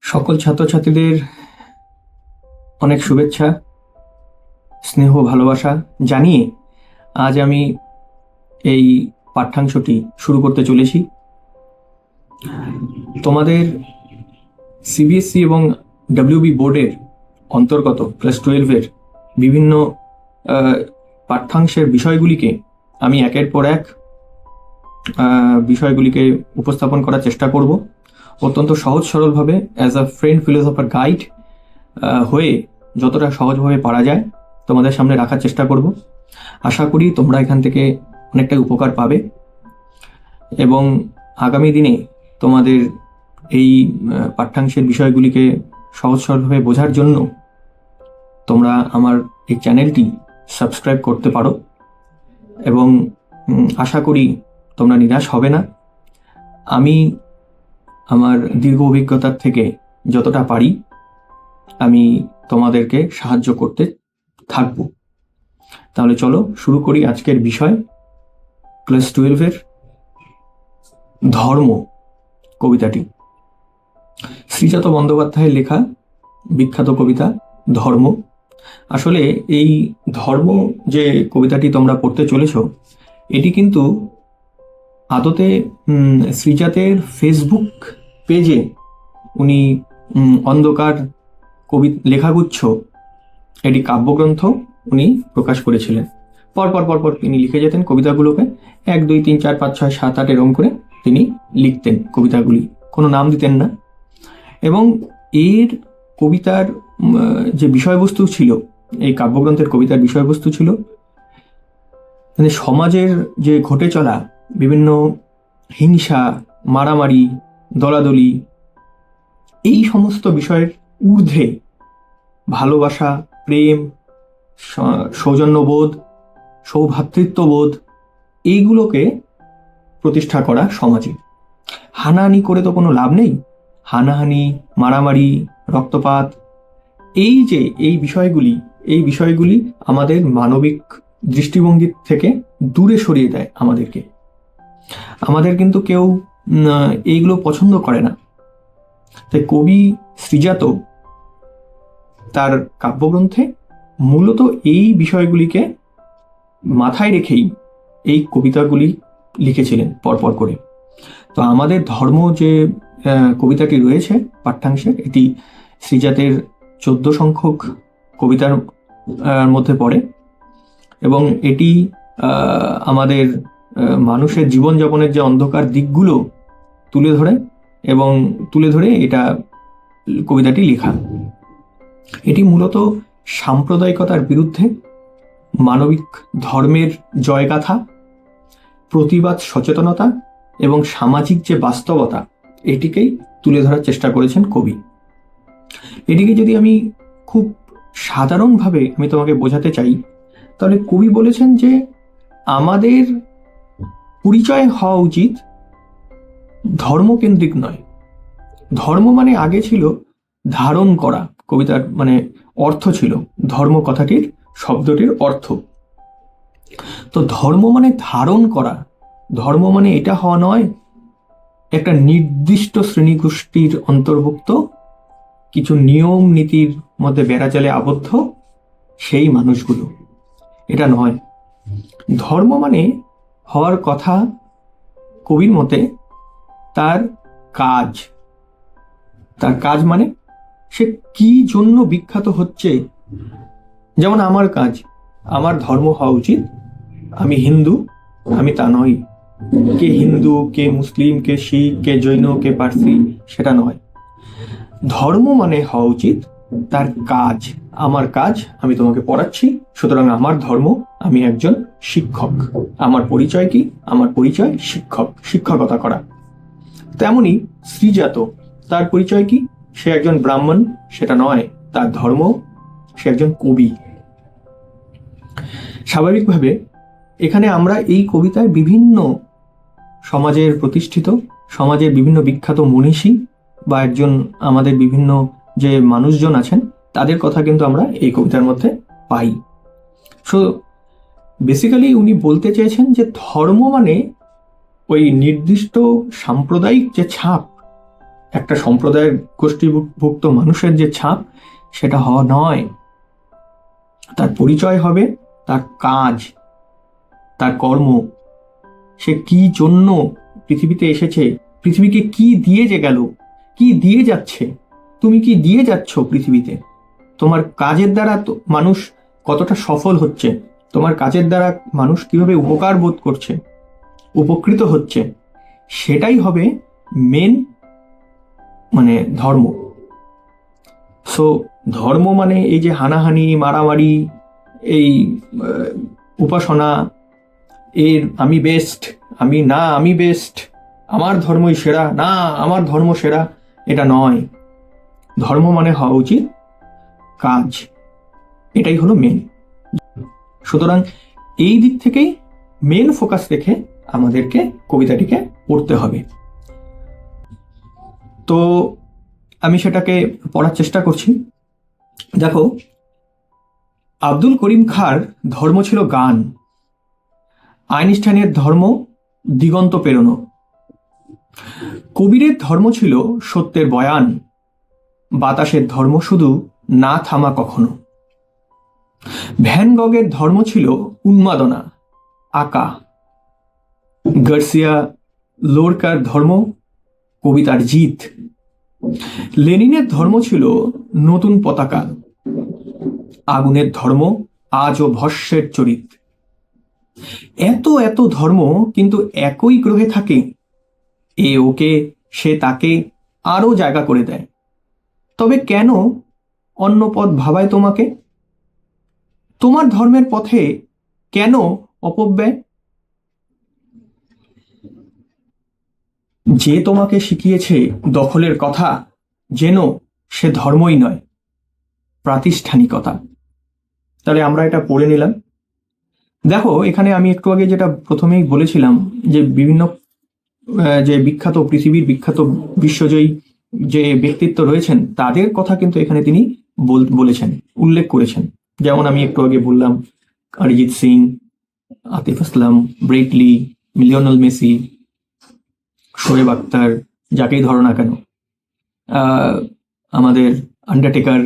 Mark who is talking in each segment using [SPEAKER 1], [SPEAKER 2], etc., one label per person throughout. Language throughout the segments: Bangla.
[SPEAKER 1] সকল ছাত্রছাত্রীদের অনেক শুভেচ্ছা, স্নেহ, ভালোবাসা জানিয়ে আজ আমি এই পাঠ্যাংশটি শুরু করতে চলেছি। তোমাদের সিবিএসসি এবং ডব্লিউবি বোর্ডের অন্তর্গত ক্লাস 12-এর বিভিন্ন পাঠ্যাংশের বিষয়গুলিকে আমি একের পর এক বিষয়গুলিকে উপস্থাপন করার চেষ্টা করব অত্যন্ত সহজ সরলভাবে, as a friend philosopher guide হয়ে যতটা সহজভাবে পারা যায় তোমাদের সামনে রাখার চেষ্টা করব। আশা করি তোমরা এখান থেকে অনেকটাই উপকার পাবে এবং আগামী দিনে তোমাদের এই পাঠ্যাংশের বিষয়গুলিকে সহজ সরলভাবে বোঝার জন্য তোমরা আমার এই চ্যানেলটি সাবস্ক্রাইব করতে পারো এবং আশা করি তোমরা নিরাশ হবে না। আমি আমার দীর্ঘ অভিজ্ঞতার থেকে যতটা পারি আমি তোমাদেরকে সাহায্য করতে থাকব। তাহলে চলো শুরু করি আজকের বিষয়, ক্লাস 12-এর ধর্ম কবিতাটি। শ্রীজাত বন্দ্যোপাধ্যায়ের লেখা বিখ্যাত কবিতা ধর্ম। আসলে এই ধর্ম যে কবিতাটি তোমরা পড়তে চলেছ, এটি কিন্তু আদতে শ্রীজাতের ফেসবুক পেজে উনি অন্ধকার লেখাগুচ্ছ, এটি কাব্যগ্রন্থ উনি প্রকাশ করেছিলেন। পরপর তিনি লিখে যেতেন কবিতাগুলোকে, 1 2 3 4 5 6 7 8 এরকম করে তিনি লিখতেন কবিতাগুলি, কোনো নাম দিতেন না। এবং এর কবিতার যে বিষয়বস্তু ছিল, এই কাব্যগ্রন্থের কবিতার বিষয়বস্তু ছিল মানে সমাজের যে ঘটে চলা বিভিন্ন হিংসা, মারামারি, দলাদলি, এই সমস্ত বিষয়ের ঊর্ধ্বে ভালোবাসা, প্রেম, সৌজন্যবোধ, সৌভ্রাতৃত্ববোধ, এইগুলোকে প্রতিষ্ঠা করা সমাজে। হানাহানি করে তো কোনো লাভ নেই। হানাহানি, মারামারি, রক্তপাত, এই বিষয়গুলি আমাদের মানবিক দৃষ্টিভঙ্গি থেকে দূরে সরিয়ে দেয় আমাদেরকে। আমাদের কিন্তু কেউ এইগুলো পছন্দ করে না। তাই কবি শ্রীজাত তার কাব্যগ্রন্থে মূলত এই বিষয়গুলিকে মাথায় রেখেই এই কবিতাগুলি লিখেছিলেন পরপর করে। তো আমাদের ধর্ম যে কবিতাটি রয়েছে পাঠ্যাংশে, এটি শ্রীজাতের 14 সংখ্যক কবিতার মধ্যে পড়ে এবং এটি আমাদের মানুষের জীবনযাপনের যে অন্ধকার দিকগুলো তুলে ধরে এটা কবিতাটি লেখা। এটি মূলত সাম্প্রদায়িকতার বিরুদ্ধে মানবিক ধর্মের জয়গাথা, প্রতিবাদ, সচেতনতা এবং সামাজিক যে বাস্তবতা, এটিকেই তুলে ধরার চেষ্টা করেছেন কবি। এটিকে যদি আমি খুব সাধারণভাবে আমি তোমাকে বোঝাতে চাই, তাহলে কবি বলেছেন যে আমাদের পরিচয় হওয়া উচিত ধর্মকেন্দ্রিক নয়। ধর্ম মানে আগে ছিল ধারণ করা, কবিতার মানে অর্থ ছিল, ধর্ম কথাটির শব্দটির অর্থ। তো ধর্ম মানে ধারণ করা, ধর্ম মানে এটা হওয়া নয় একটা নির্দিষ্ট শ্রেণীগোষ্ঠীর অন্তর্ভুক্ত কিছু নিয়ম নীতির মধ্যে বেড়াজালে আবদ্ধ সেই মানুষগুলো, এটা নয়। ধর্ম মানে হওয়ার কথা কবির মতে তার কাজ মানে সে কি জন্য বিখ্যাত হচ্ছে। যেমন আমার কাজ, আমার ধর্ম হওয়া উচিত আমি হিন্দু, আমি তা নই। কে হিন্দু, কে মুসলিম, কে শিখ, কে জৈন, কে পার্সি, সেটা নয়। ধর্ম মানে হওয়া উচিত তার কাজ। আমার কাজ আমি তোমাকে পড়াচ্ছি, সুতরাং আমার ধর্ম, আমি একজন শিক্ষক। আমার পরিচয় কি? আমার পরিচয় শিক্ষক, শিক্ষকতা করা। তেমনি শ্রীজাত, তার পরিচয় কি? সে একজন ব্রাহ্মণ, সেটা নয়। তার ধর্ম, সে একজন কবি। স্বাভাবিকভাবে এখানে আমরা এই কবিতায় বিভিন্ন সমাজের প্রতিষ্ঠিত, সমাজের বিভিন্ন বিখ্যাত মনীষী বা আমাদের বিভিন্ন যে মানুষজন আছেন, তাদের কথা কিন্তু আমরা এই কবিতার মধ্যে পাই। সো বেসিক্যালি উনি বলতে চেয়েছেন যে ধর্ম মানে ওই নির্দিষ্ট সাম্প্রদায়িক যে ছাপ, একটা সম্প্রদায়ের গোষ্ঠীভুক্ত মানুষের যে ছাপ, সেটা হওয়া নয়। তার পরিচয় হবে তার কাজ, তার কর্ম, সে কি জন্য পৃথিবীতে এসেছে, পৃথিবীকে কি দিয়ে যে গেল, কি দিয়ে যাচ্ছে, তুমি কি দিয়ে যাচ্ছ পৃথিবীতে, তোমার কাজের দ্বারা মানুষ কতটা সফল হচ্ছে, তোমার কাজের দ্বারা মানুষ কিভাবে উপকার বোধ করছে, উপকৃত হচ্ছে, সেটাই হবে মেন মানে ধর্ম। সো ধর্ম মানে এই যে হানাহানি, মারামারি, এই উপাসনা, এর আমি বেস্ট, আমি বেস্ট, আমার ধর্মই সেরা, না আমার ধর্ম সেরা, এটা নয়। ধর্ম মানে হওয়া উচিত কাজ, এটাই হলো মেন। সুতরাং এই দিক থেকেই মেন ফোকাস রেখে আমাদেরকে কবিতাটিকে পড়তে হবে। তো আমি সেটাকে পড়ার চেষ্টা করছি। দেখো, আব্দুল করিম খাঁর ধর্ম ছিল গান, আইনস্টাইনের ধর্ম দিগন্ত পেরোনো, কবিরের ধর্ম ছিল সত্যের বয়ান, বাতাসের ধর্ম শুধু না থামা কখনো, ভ্যান গগের ধর্ম ছিল উন্মাদনা, আঁকা, গার্সিয়া লোরকার ধর্ম কবিতার জিত, লেনিনের ধর্ম ছিল নতুন পতাকা, আগুনের ধর্ম আজও ভস্যের চরিত। এত এত ধর্ম কিন্তু একই গ্রহে থাকে, এ ওকে সে তাকে আরো জায়গা করে দেয়। তবে কেন অন্য পথ ভাবায় তোমাকে? তোমার ধর্মের পথে কেন অপব্যয়? যে তোমাকে শিখিয়েছে দখলের কথা, যেন সে ধর্মই নয়, প্রাতিষ্ঠানিকতা। তাহলে আমরা এটা পড়ে নিলাম। দেখো, এখানে আমি একটু আগে যেটা প্রথমেই বলেছিলাম যে বিভিন্ন যে বিখ্যাত, পৃথিবীর বিখ্যাত বিশ্বজয়ী যে ব্যক্তিত্ব রয়েছেন, তাদের কথা কিন্তু এখানে তিনি বলেছেন, উল্লেখ করেছেন। যেমন আমি একটু আগে বললাম Arijit Singh, Atif Aslam, Brett Lee, Lionel Messi, Shoaib Akhtar, যাকেই ধরো না কেন, আমাদের আন্ডারটেকার,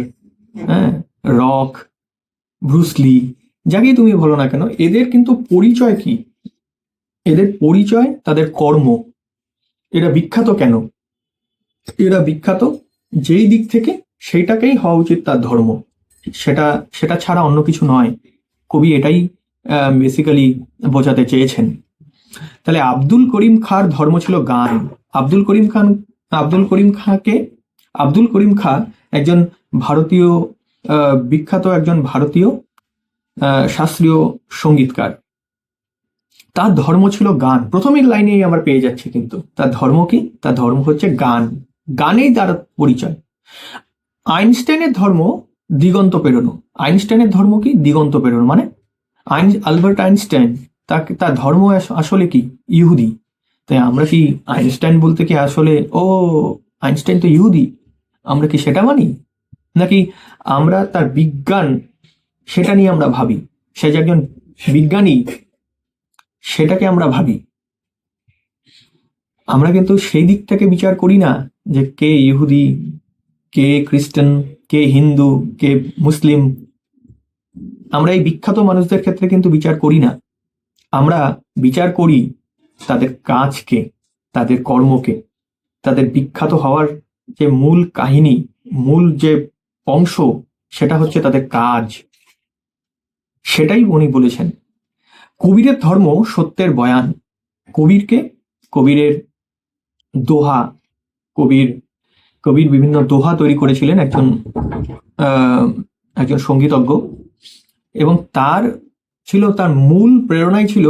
[SPEAKER 1] হ্যাঁ, রক, ব্রুসলি, যাকেই তুমি বলো না কেন, এদের কিন্তু পরিচয় কি? এদের পরিচয় তাদের কর্ম। এরা বিখ্যাত কেন? এরা বিখ্যাত যেই দিক থেকে, সেইটাকেই হওয়া উচিত তার ধর্ম, সেটা সেটা ছাড়া অন্য কিছু নয়। কবি এটাই বেসিক্যালি বোঝাতে চেয়েছেন। তাহলে আব্দুল করিম খাঁর ধর্ম ছিল গান। আব্দুল করিম খাঁ একজন ভারতীয়, বিখ্যাত একজন ভারতীয় শাস্ত্রীয় সঙ্গীতকার। তার ধর্ম ছিল গান। প্রথমের লাইনেই আমরা পেয়ে যাচ্ছি কিন্তু তার ধর্ম কি? তার ধর্ম হচ্ছে গান, গানেই তার পরিচয়। আইনস্টাইনের ধর্ম দিগন্ত পেরোনো। আইনস্টাইনের ধর্ম কি? দিগন্ত পেরোনো। মানে আলবার্ট আইনস্টাইন, তার ধর্ম আসলে কি? ইহুদি। তাই আমরা কি আইনস্টাইন বলতে কি আসলে ও আইনস্টাইন তো ইহুদি, আমরা কি সেটা মানি? নাকি আমরা তার বিজ্ঞান, সেটা নিয়ে আমরা ভাবি, সে যে একজন বিজ্ঞানী সেটাকে আমরা ভাবি? আমরা কিন্তু সেই দিক থেকে বিচার করি না যে কে ইহুদি, কে খ্রিস্টান, কে হিন্দু, কে মুসলিম। আমরা এই বিখ্যাত মানুষদের ক্ষেত্রে কিন্তু বিচার করি না। আমরা বিচার করি তাদের কাজকে, তাদের কর্মকে, তাদের বিখ্যাত হওয়ার যে মূল কাহিনী, মূল যে অংশ, সেটা হচ্ছে তাদের কাজ। সেটাই উনি বলেছেন। কবিরের ধর্ম সত্যের বয়ান। কবিরের দোহা, কবির বিভিন্ন দোহা তৈরি করেছিলেন একজন সঙ্গীতজ্ঞ, এবং তার মূল প্রেরণাই ছিল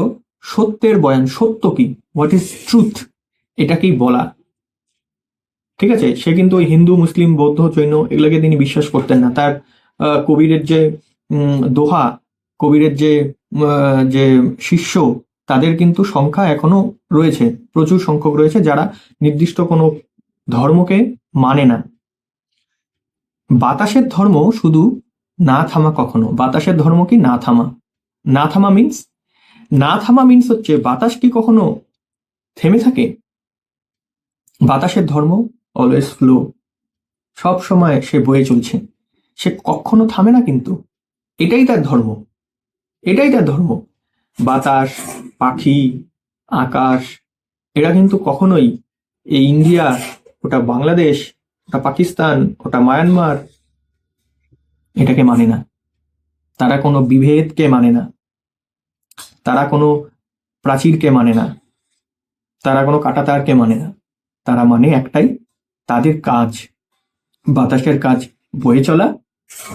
[SPEAKER 1] সত্যের বয়ান। সত্য কি? হোয়াট ইজ ট্রুথ, এটাকেই বলা। ঠিক আছে, সে কিন্তু ওই হিন্দু, মুসলিম, বৌদ্ধ, জৈন এগুলোকে তিনি বিশ্বাস করতেন না। তার কবিরের যে দোহা, কবিরের যে শিষ্য, তাদের কিন্তু সংখ্যা এখনো রয়েছে, প্রচুর সংখ্যক রয়েছে যারা নির্দিষ্ট কোনো ধর্মকে মানে না। বাতাসের ধর্ম শুধু না থামা কখনো। বাতাসের ধর্ম কি? না থামা। না থামা মিন্স হচ্ছে বাতাস কি কখনো থেমে থাকে? বাতাসের ধর্ম অলওয়েজ ফ্লো, সব সময় সে বয়ে চলছে, সে কখনো থামে না। কিন্তু এটাই তার ধর্ম, এটাই তার ধর্ম। বাতাস, পাখি, আকাশ, এরা কিন্তু কখনোই এই ইন্ডিয়া, ওটা বাংলাদেশ, ওটা পাকিস্তান, ওটা মায়ানমার, এটাকে মানে না। তারা কোনো বিভেদকে মানে না, তারা কোনো প্রাচীরকে মানে না, তারা কোনো কাঁটাতারকে মানে না। তারা মানে একটাই, তাদের কাজ বাতাসের কাজ বয়ে চলা,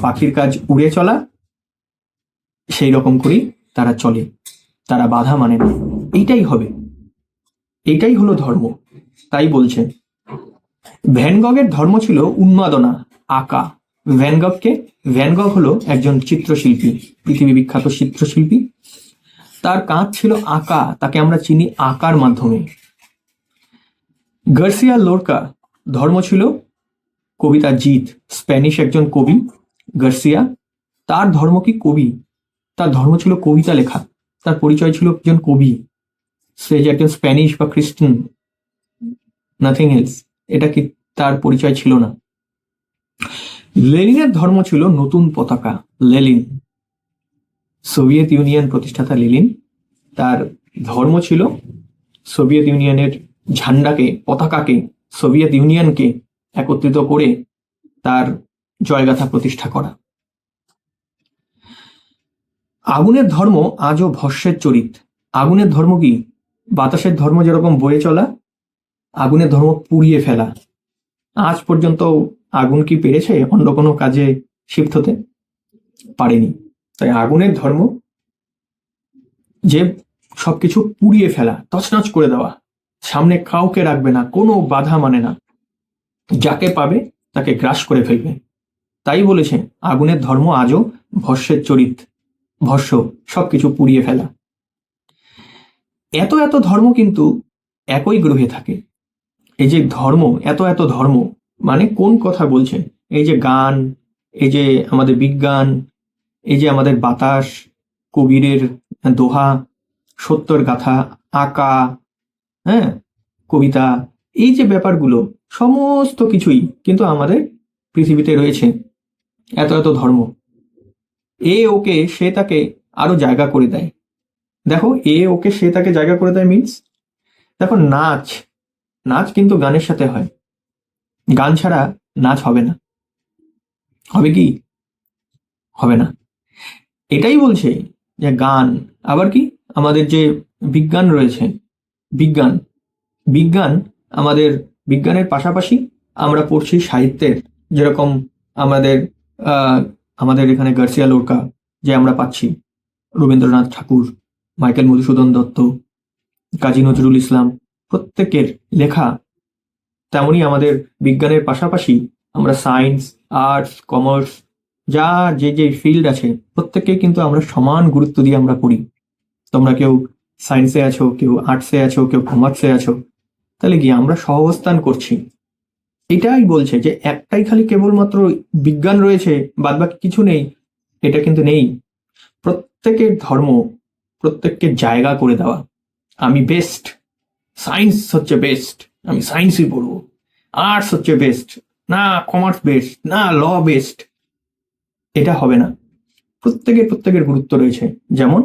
[SPEAKER 1] পাখির কাজ উড়ে চলা, সেই রকম করেই তারা চলে, তারা বাধা মানে না। এইটাই হবে, এইটাই হলো ধর্ম। তাই বলছে ভ্যান গগের ধর্ম ছিল উন্মাদনা, আঁকা। ভ্যান গগ হলো একজন চিত্রশিল্পী, পৃথিবী বিখ্যাত চিত্রশিল্পী। তার কাজ ছিল আঁকা, তাকে আমরা চিনি আঁকার মাধ্যমে। গার্সিয়া লোরকা ধর্ম ছিল কবিতা জিত, স্প্যানিশ একজন কবি গার্সিয়া। তার ধর্ম কি? কবি। তার ধর্ম ছিল কবিতা লেখা, তার পরিচয় ছিল একজন কবি। সে যে একজন স্প্যানিশ বা খ্রিস্টান, নাথিং এলস, এটা কি তার পরিচয় ছিল না। লেনিনের ধর্ম ছিল নতুন পতাকা। লেনিন, সোভিয়েত ইউনিয়ন প্রতিষ্ঠাতা লেনিন, তার ধর্ম ছিল সোভিয়েত ইউনিয়নের ঝান্ডাকে, পতাকাকে, সোভিয়েত ইউনিয়নকে একত্রিত করে তার জয়গাথা প্রতিষ্ঠা করা। আগুনের ধর্ম আজও ভস্যের চরিত। আগুনের ধর্ম কি? বাতাসের ধর্ম যেরকম বয়ে চলা, আগুনের ধর্ম পুড়িয়ে ফেলা। আজ পর্যন্ত আগুন কি পেরেছে অন্য কোনো কাজে শিফট হতে? পারেনি। তাই আগুনের ধর্ম যে সবকিছু পুড়িয়ে ফেলা, তছনছ করে দেওয়া, সামনে কাউকে রাখবে না, কোনো বাধা মানে না, যাকে পাবে তাকে গ্রাস করে ফেলবে। তাই বলেছে আগুনের ধর্ম আজও ভস্যের চরিত, ভস্য, সবকিছু পুড়িয়ে ফেলা। এত এত ধর্ম কিন্তু একই গ্রহে থাকে। এই যে ধর্ম, এত এত ধর্ম, মানে কোন কথা বলছে? এই যে গান, এই যে আমাদের বিজ্ঞান, এই যে আমাদের বাতাস, কবিরের দোহা, সত্যর গাথা, আঁকা, হ্যাঁ, কবিতা, এই যে ব্যাপারগুলো, সমস্ত কিছুই কিন্তু আমাদের পৃথিবীতে রয়েছে। এত এত ধর্ম, এ ওকে সে তাকে আরো জায়গা করে দেয়। দেখো, এ ওকে সে তাকে জায়গা করে দেয় মিন্স, দেখো নাচ, নাচ কিন্তু গানের সাথে হয়, গান ছাড়া নাচ হবে না। হবে কি? হবে না। এটাই বলছে যে গান, আবার কি আমাদের যে বিজ্ঞান রয়েছে, বিজ্ঞান, বিজ্ঞান, আমাদের বিজ্ঞানের পাশাপাশি আমরা পড়ছি সাহিত্যের, যেরকম আমাদের আহ, আমাদের এখানে গার্সিয়া লোরকা যে আমরা পাচ্ছি, রবীন্দ্রনাথ ঠাকুর, মাইকেল মধুসূদন দত্ত, কাজী নজরুল ইসলাম, প্রত্যেকের লেখা। তেমনি আমাদের বিজ্ঞানের পাশাপাশি আমরা সায়েন্স, আর্টস, কমার্স, যা যে যে ফিল্ড আছে প্রত্যেককে কিন্তু আমরা সমান গুরুত্ব দিয়ে আমরা পড়ি। তোমরা কেউ সায়েন্সে আছো, কেউ আর্টসে আছো, কেউ কমার্সে আছো, তাহলে কি আমরা সহাবস্থান করছি। এটাই বলছে যে একটাই খালি কেবলমাত্র বিজ্ঞান রয়েছে, বাদ বাকি কিছু নেই, এটা কিন্তু নেই। প্রত্যেকের ধর্ম প্রত্যেককে জায়গা করে দেওয়া। আমি বেস্ট, সায়েন্স হচ্ছে বেস্ট, আমি সায়েন্সই পড়বো। আর্টস হচ্ছে বেস্ট, না কমার্স বেস্ট, না ল বেস্ট, এটা হবে না। প্রত্যেকের প্রত্যেকের গুরুত্ব রয়েছে। যেমন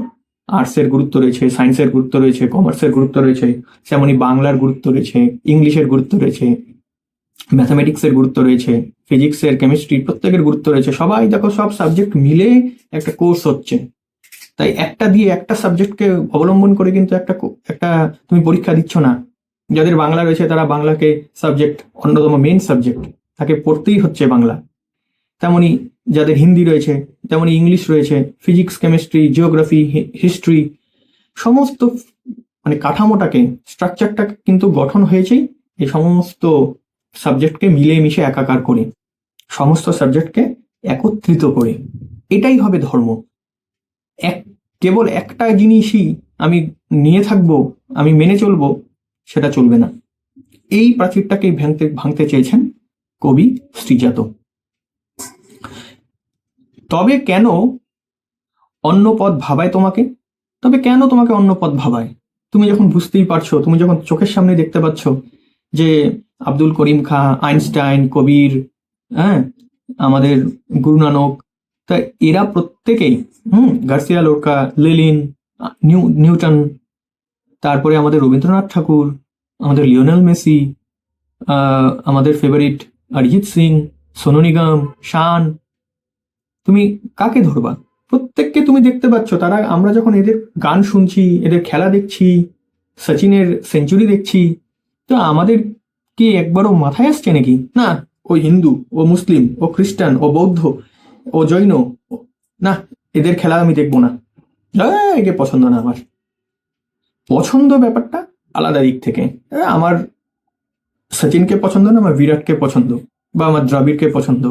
[SPEAKER 1] আর্টসের গুরুত্ব রয়েছে, সায়েন্সের গুরুত্ব রয়েছে, কমার্সের গুরুত্ব রয়েছে, তেমনই বাংলার গুরুত্ব রয়েছে, ইংলিশের গুরুত্ব রয়েছে, ম্যাথামেটিক্সের গুরুত্ব রয়েছে, ফিজিক্সের, কেমিস্ট্রি, প্রত্যেকের গুরুত্ব রয়েছে। সবাই দেখো, সব সাবজেক্ট মিলে একটা কোর্স হচ্ছে। তাই একটা দিয়ে একটা সাবজেক্টকে অবলম্বন করে কিন্তু একটা তুমি পরীক্ষা দিচ্ছ না। যাদের বাংলা রয়েছে তারা বাংলাকে সাবজেক্ট, অন্যতম মেন সাবজেক্ট, তাকে পড়তেই হচ্ছে বাংলা। তেমনি যাদের হিন্দি রয়েছে, তেমনি ইংলিশ রয়েছে, ফিজিক্স, কেমিস্ট্রি, জিওগ্রাফি, হিস্ট্রি, সমস্ত মানে কাঠামোটাকে, স্ট্রাকচারটা কিন্তু গঠন হয়েছেই এই সমস্ত সাবজেক্টকে মিলেমিশে একাকার করে, সমস্ত সাবজেক্টকে একত্রিত করে। এটাই হবে ধর্ম। এক, কেবল একটা জিনিসই আমি নিয়ে থাকবো, আমি মেনে চলবো, সেটা চলবে না। এই প্রাচীরটাকেই ভাঙতে চেয়েছেন কবি শ্রীজাত। তবে কেন অন্য পথ ভাবায় তোমাকে? তবে কেন তোমাকে অন্য পথ ভাবায়? তুমি যখন বুঝতেই পারছো, তুমি যখন চোখের সামনে দেখতে পাচ্ছ যে আব্দুল করিম খাঁ, আইনস্টাইন, কবির, হ্যাঁ, আমাদের গুরু নানক, তা এরা প্রত্যেকেই, গার্সিয়া লোরকা, লেলিন, নিউটন, তারপরে আমাদের রবীন্দ্রনাথ ঠাকুর, আমাদের লিওনেল মেসি, আমাদের ফেভারিট অরিজিৎ সিং, সোনু নিগম, শান, তুমি কাকে ধরবা? প্রত্যেককে তুমি দেখতে পাচ্ছ। তারা, আমরা যখন এদের গান শুনছি, এদের খেলা দেখছি, সচিনের সেঞ্চুরি দেখছি, তো আমাদের কি একবারও মাথায় আসছে নাকি না ও হিন্দু, ও মুসলিম, ও খ্রিস্টান, ও বৌদ্ধ, ও জৈন, না এদের খেলা আমি দেখবো না, একে পছন্দ না আমার। পছন্দ ব্যাপারটা আলাদা দিক থেকে। আমার সচিনকে পছন্দ না, আমার বিরাটকে পছন্দ, বা আমার দ্রাবিড়কে পছন্দ,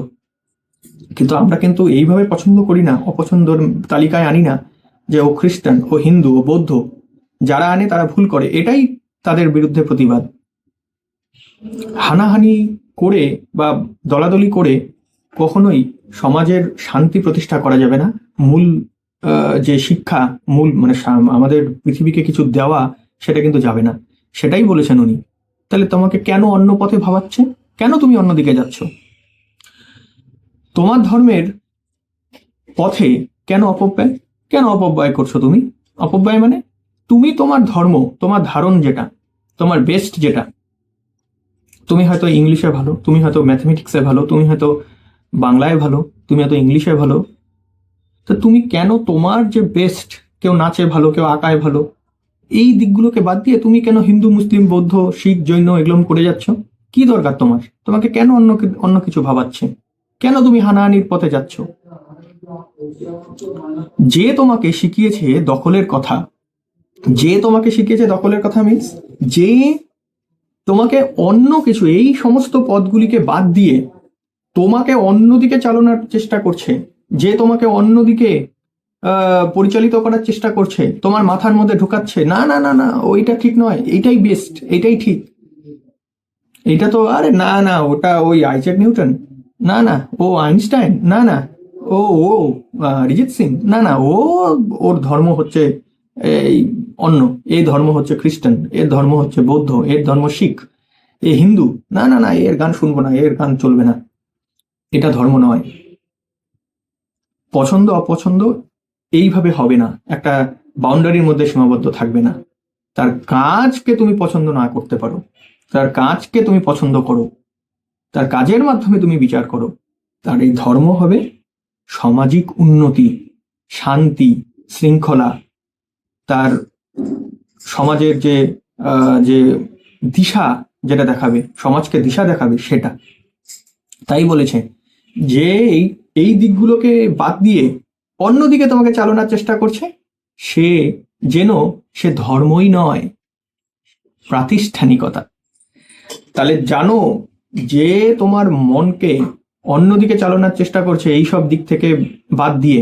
[SPEAKER 1] কিন্তু আমরা কিন্তু এইভাবে পছন্দ করি না, অপছন্দর তালিকায় আনি না যে ও খ্রিস্টান, ও হিন্দু, ও বৌদ্ধ। যারা আনে তারা ভুল করে, এটাই তাদের বিরুদ্ধে প্রতিবাদ। হানাহানি করে বা দলাদলি করে কখনোই সমাজের শান্তি প্রতিষ্ঠা করা যাবে না। মূল যে শিক্ষা, মূল মানে আমাদের পৃথিবীকে কিছু দেওয়া, সেটা কিন্তু যাবে না। সেটাই বলেছেন উনি। তাহলে তোমাকে কেন অন্য পথে ভাবাচ্ছে? কেন তুমি অন্যদিকে যাচ্ছ? তোমার ধর্মের পথে কেন অপব্যয়? কেন অপব্যয় করছো তুমি? অপব্যয় মানে তুমি তোমার ধর্ম, তোমার ধারণ যেটা, তোমার বেস্ট যেটা, তুমি হয়তো ইংলিশে ভালো, তুমি হয়তো ম্যাথমেটিক্সে ভালো, তুমি হয়তো বাংলায় ভালো, তুমি হয়তো ইংলিশে ভালো, তো তুমি কেন তোমার যে বেস্ট, কেউ নাচে ভালো, কেউ আঁকায় ভালো, এই দিকগুলোকে বাদ দিয়ে তুমি কেন হিন্দু, মুসলিম, বৌদ্ধ, শিখ, জৈন এগুলো করে যাচ্ছ? কি দরকার তোমার? তোমাকে কেন অন্য কিছু ভাবাচ্ছে? কেন তুমি হানাহানির পথে যাচ্ছ? যে তোমাকে শিখিয়েছে দখলের কথা, যে তোমাকে শিখিয়েছে দখলের কথা মিন্স যে তোমাকে অন্য কিছু, এই সমস্ত পথগুলিকে বাদ দিয়ে তোমাকে অন্যদিকে চালানোর চেষ্টা করছে, যে তোমাকে অন্যদিকে পরিচালিত করার চেষ্টা করছে, তোমার মাথার মধ্যে ঢুকাচ্ছে না না না না ওইটা ঠিক নয়, এইটাই বেস্ট, এইটাই ঠিক, এইটা তো, আরে না না ওটা ওই আইজ্যাক নিউটন, না না ও আইনস্টাইন, না না ও ও অরিজিৎ সিং, না না ও, ওর ধর্ম হচ্ছে এই অন্য, এই ধর্ম হচ্ছে খ্রিস্টান, এর ধর্ম হচ্ছে বৌদ্ধ, এর ধর্ম শিখ, এ হিন্দু, না না না এর গান শুনবো না, এর গান চলবে না। এটা ধর্ম নয়। পছন্দ অপছন্দ এইভাবে হবে না, একটা বাউন্ডারির মধ্যে সীমাবদ্ধ থাকবে না। তার কাজকে তুমি পছন্দ না করতে পারো, তার কাজকে তুমি পছন্দ করো, তার কাজের মাধ্যমে তুমি বিচার করো। তার এই ধর্ম হবে সামাজিক উন্নতি, শান্তি, শৃঙ্খলা, তার সমাজের যে যে দিশা, যেটা দেখাবে, সমাজকে দিশা দেখাবে, সেটা। তাই বলেছে যে এই দিকগুলোকে বাদ দিয়ে অন্যদিকে তোমাকে চালানোর চেষ্টা করছে, সে যেন সে ধর্মই নয়, প্রাতিষ্ঠানিকতা। তাহলে জানো, যে তোমার মনকে অন্যদিকে চালানোর চেষ্টা করছে, এই সব দিক থেকে বাদ দিয়ে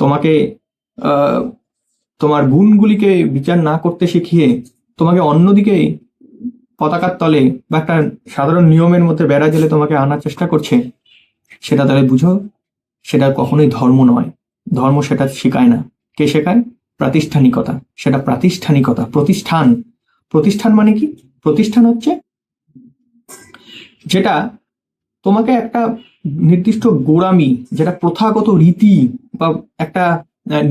[SPEAKER 1] তোমাকে তোমার গুণগুলিকে বিচার না করতে শিখিয়ে তোমাকে অন্যদিকে পতাকার তলে বা একটা সাধারণ নিয়মের মধ্যে বেড়া জেলে তোমাকে আনার চেষ্টা করছে, সেটা তাহলে বুঝো, সেটা কখনোই ধর্ম নয়। ধর্ম সেটা শেখায় না। কে শেখায়? প্রাতিষ্ঠানিকতা। সেটা প্রাতিষ্ঠানিকতা, প্রতিষ্ঠান। প্রতিষ্ঠান মানে কি? প্রতিষ্ঠান হচ্ছে যেটা তোমাকে একটা নির্দিষ্ট গোড়ামি, যেটা প্রথাগত রীতি বা একটা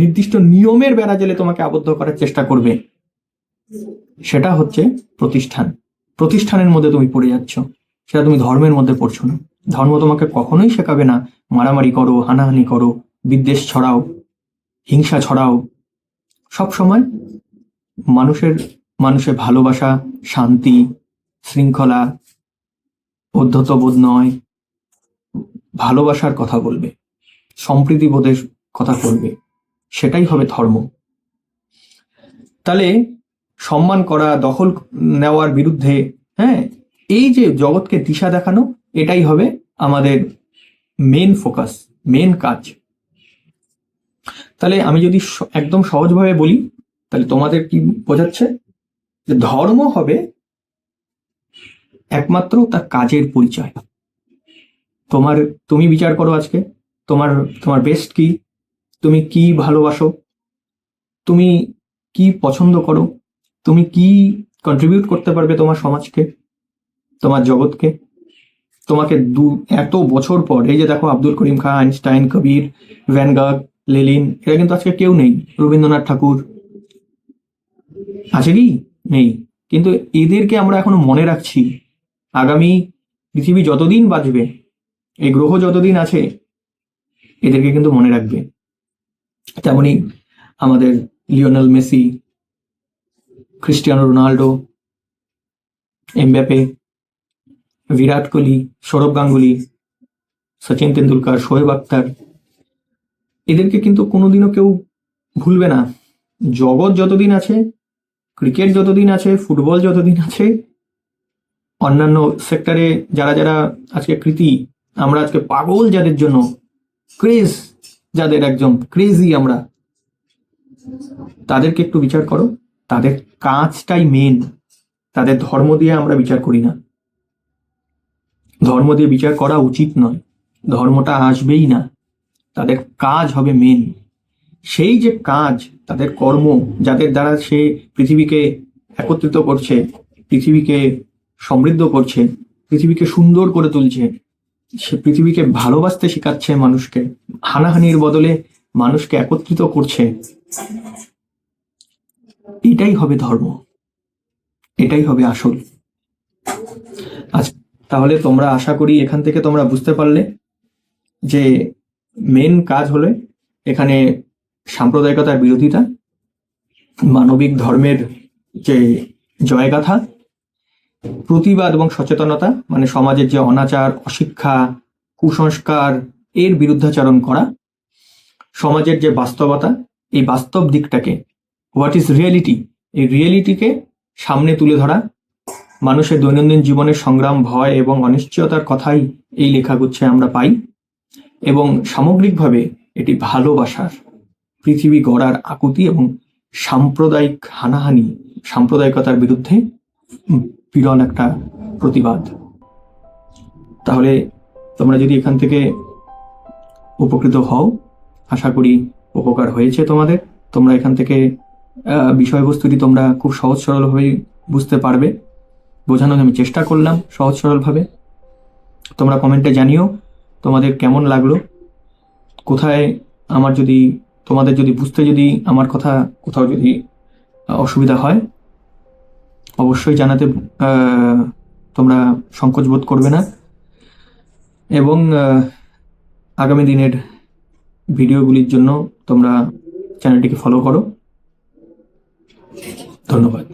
[SPEAKER 1] নির্দিষ্ট নিয়মের বেড়াজালে তোমাকে আবদ্ধ করার চেষ্টা করবে, সেটা হচ্ছে প্রতিষ্ঠান। প্রতিষ্ঠানের মধ্যে তুমি পড়ে যাচ্ছ, সেটা তুমি ধর্মের মধ্যে পড়ছো না। ধর্ম তোমাকে কখনোই শেখাবে না মারামারি করো, হানাহানি করো, বিদ্বেষ ছড়াও, হিংসা ছড়াও। সব সময় মানুষের ভালোবাসা, শান্তি, শৃঙ্খলা, অধ্যত্ববোধ নয়, ভালোবাসার কথা বলবে, সম্প্রীতিবোধের কথা বলবে, সেটাই হবে ধর্ম। তাহলে সম্মান করা, দখল নেওয়ার বিরুদ্ধে, হ্যাঁ, এই যে জগৎকে দিশা দেখানো, এটাই হবে আমাদের মেন ফোকাস, মেন কাজ। তাহলে আমি যদি একদম সহজভাবে বলি, তাহলে তোমাদের কি বোঝাচ্ছে? যে ধর্ম হবে একমাত্র তার কাজের পরিচয়। তুমি বিচার করো আজকে, তোমার তোমার বেস্ট কি, তুমি কি ভালোবাসো, তুমি কি পছন্দ করো, তুমি কি কন্ট্রিবিউট করতে পারবে তোমার সমাজকে, তোমার জগৎকে। তোমাকে এত বছর পর, এই যে দেখো আব্দুল করিম খান, আইনস্টাইন, কবির, ভ্যানগাগ, লেলিন, এরা কিন্তু আজকে কেউ নেই। রবীন্দ্রনাথ ঠাকুর আছে কি? নেই। কিন্তু এদেরকে আমরা এখনো মনে রাখছি। আগামী পৃথিবী যতদিন বাঁচবে, এই গ্রহ যতদিন আছে, এদেরকে কিন্তু মনে রাখবে। তেমনি আমাদের Lionel Messi, Cristiano Ronaldo, Mbappe, Virat Kohli, Sourav Ganguly, Sachin Tendulkar, Shoaib Akhtar, এদেরকে কিন্তু কোনোদিনও কেউ ভুলবে না। জগৎ যতদিন আছে, ক্রিকেট যতদিন আছে, ফুটবল যতদিন আছে, অন্যান্য সেক্টরে যারা যারা আজকে কৃতি, আমরা আজকে পাগল যাদের জন্য, ক্রেজ যাদের, একদম ক্রেজি আমরা, তাদেরকে একটু বিচার করো। তাদের কাজটাই মেন। তাদের ধর্ম দিয়ে আমরা বিচার করি না। ধর্ম দিয়ে বিচার করা উচিত নয়। ধর্মটা আসবেই না। তাদের কাজ হবে মেন। সেই যে কাজ, তাদের কর্ম, যাদের দ্বারা সে পৃথিবীকে একত্রিত করছে, পৃথিবীকে সমৃদ্ধ করছে, পৃথিবীকে সুন্দর করে তুলছে, সে পৃথিবীকে ভালোবাসতে শেখাচ্ছে মানুষকে, হানাহানির বদলে মানুষকে একত্রিত করছে, এটাই হবে ধর্ম, এটাই হবে আসল। আচ্ছা, তাহলে তোমরা, আশা করি এখান থেকে তোমরা বুঝতে পারলে যে মেন কাজ হলো এখানে সাম্প্রদায়িকতার বিরোধিতা, মানবিক ধর্মের যে জয়গাথা, প্রতিবাদ এবং সচেতনতা, মানে সমাজের যে অনাচার, অশিক্ষা, কুসংস্কার, এর বিরুদ্ধাচরণ করা, সমাজের যে বাস্তবতা, এই বাস্তব দিকটাকে, হোয়াট ইজ রিয়েলিটি, এই রিয়েলিটিকে সামনে তুলে ধরা, মানুষের দৈনন্দিন জীবনের সংগ্রাম, ভয় এবং অনিশ্চয়তার কথাই এই লেখাগুচ্ছে আমরা পাই। এবং সামগ্রিকভাবে এটি ভালোবাসার, পৃথিবী গড়ার আকুতি এবং সাম্প্রদায়িক হানাহানি, সাম্প্রদায়িকতার বিরুদ্ধে বিরল একটা প্রতিবাদ। তাহলে তোমরা যদি এখান থেকে উপকৃত হও, আশা করি উপকার হয়েছে তোমাদের। তোমরা এখান থেকে বিষয়বস্তুটি তোমরা খুব সহজ সরলভাবে বুঝতে পারবে। বোঝানোর আমি চেষ্টা করলাম সহজ সরলভাবে। তোমরা কমেন্টে জানিও তোমাদের কেমন লাগলো, কোথায় আমার যদি, তোমাদের যদি বুঝতে, যদি আমার কথা কোথাও যদি অসুবিধা হয়, অবশ্যই জানাতে তোমরা সংকোচ বোধ করবে না। এবং আগামী দিনের ভিডিওগুলির জন্য তোমরা চ্যানেলটিকে ফলো করো। ধন্যবাদ।